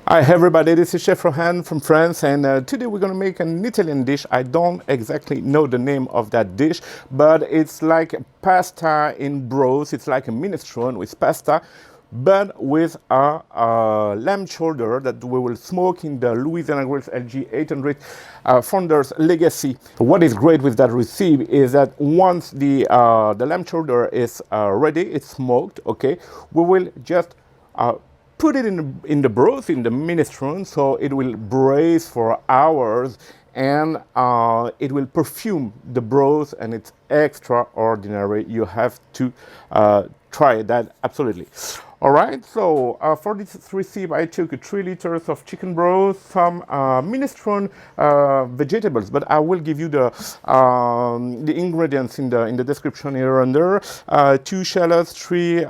Hi everybody, this is Chef Rohan from France, and today we're gonna make an Italian dish. I don't exactly know the name of that dish, but it's like pasta in broth. It's like a minestrone with pasta, but with a lamb shoulder that we will smoke in the Louisiana Grills LG800 Founder's Legacy. What is great with that recipe is that once the lamb shoulder is ready, it's smoked, okay, we will just put it in the broth, in the minestrone, so it will braise for hours, and it will perfume the broth, and it's extraordinary. You have to try that, absolutely. All right, so for this recipe, I took 3 liters of chicken broth, some minestrone vegetables, but I will give you the ingredients in the description here under. 2 shallots, 3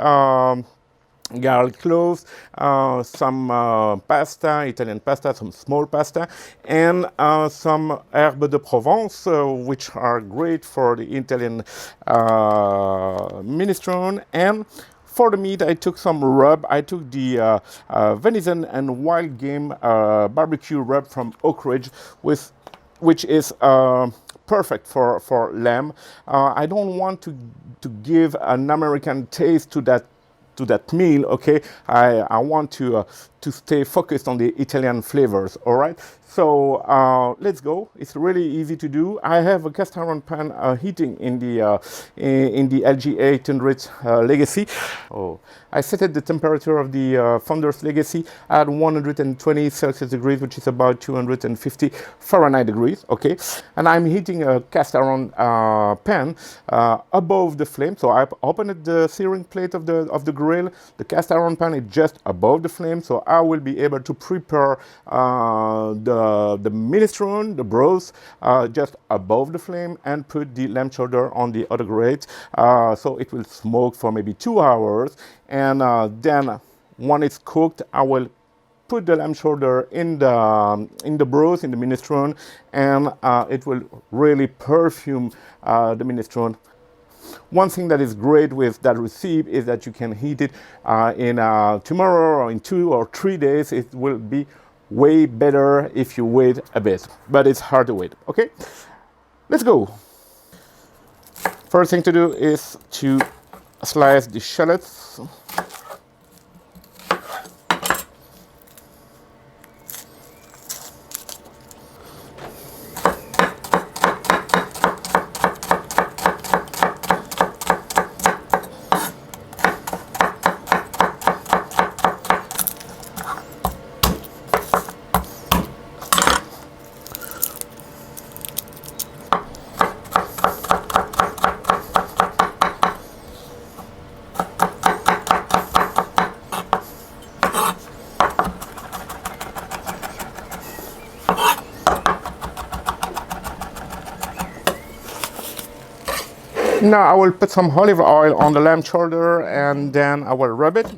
garlic cloves, some pasta, Italian pasta, some small pasta, and some herbes de Provence, which are great for the Italian minestrone. And for the meat, I took some rub. I took the venison and wild game barbecue rub from Oakridge, which is perfect for lamb. I don't want to give an American taste to that meal, okay? I want to stay focused on the Italian flavors, all right? So let's go. It's really easy to do. I have a cast iron pan heating in the LG800 Legacy. Oh, I set the temperature of the Founder's Legacy at 120 Celsius degrees, which is about 250 Fahrenheit degrees, okay? And I'm heating a cast iron pan above the flame. So I opened the searing plate of the grill. The cast iron pan is just above the flame, so I will be able to prepare the minestrone, the broth, just above the flame, and put the lamb shoulder on the other grate. So it will smoke for maybe 2 hours, and then when it's cooked, I will put the lamb shoulder in the broth, in the minestrone, and it will really perfume the minestrone. One thing that is great with that recipe is that you can heat it in tomorrow or in 2 or 3 days. It will be way better if you wait a bit, but it's hard to wait, okay? Let's go. First thing to do is to slice the shallots. Now I will put some olive oil on the lamb shoulder, and then I will rub it.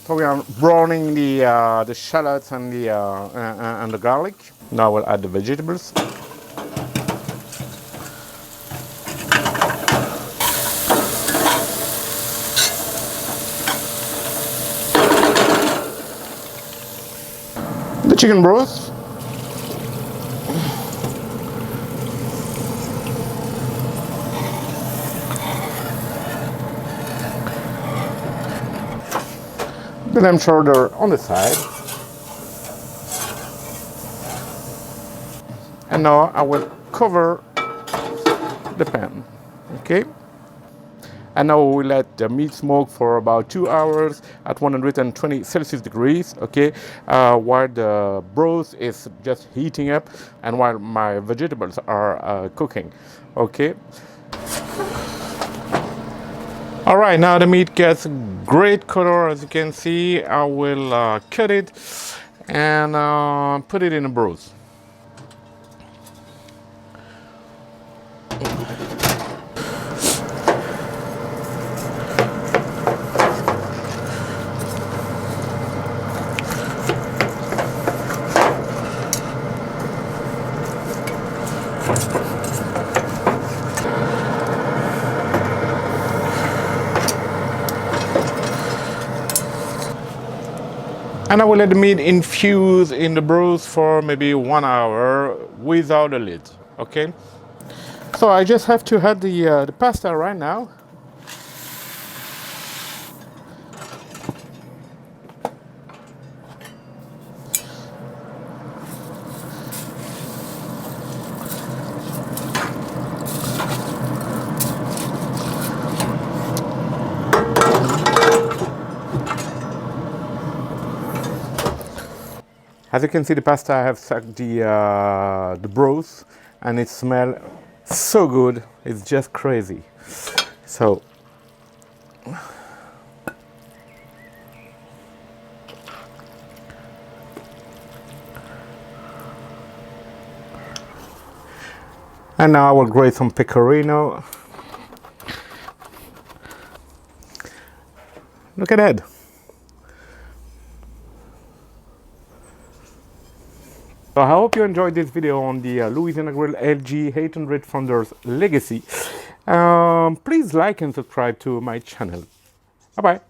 So we are browning the shallots and the garlic. Now we'll add the vegetables. The chicken broth. The lamb shoulder on the side. And now I will cover the pan. Okay, And now we let the meat smoke for about 2 hours at 120 Celsius degrees, okay, while the broth is just heating up and while my vegetables are cooking, okay. All right, now the meat gets great color, as you can see. I will cut it and put it in a broth. And I will let the meat infuse in the broth for maybe 1 hour without a lid, okay? So I just have to add the pasta right now. As you can see, the pasta I have sucked the broth, and it smells so good. It's just crazy. So and now I will grate some pecorino. Look at that. So I hope you enjoyed this video on the Louisiana Grill LG800 Founders Legacy. Please like and subscribe to my channel. Bye bye.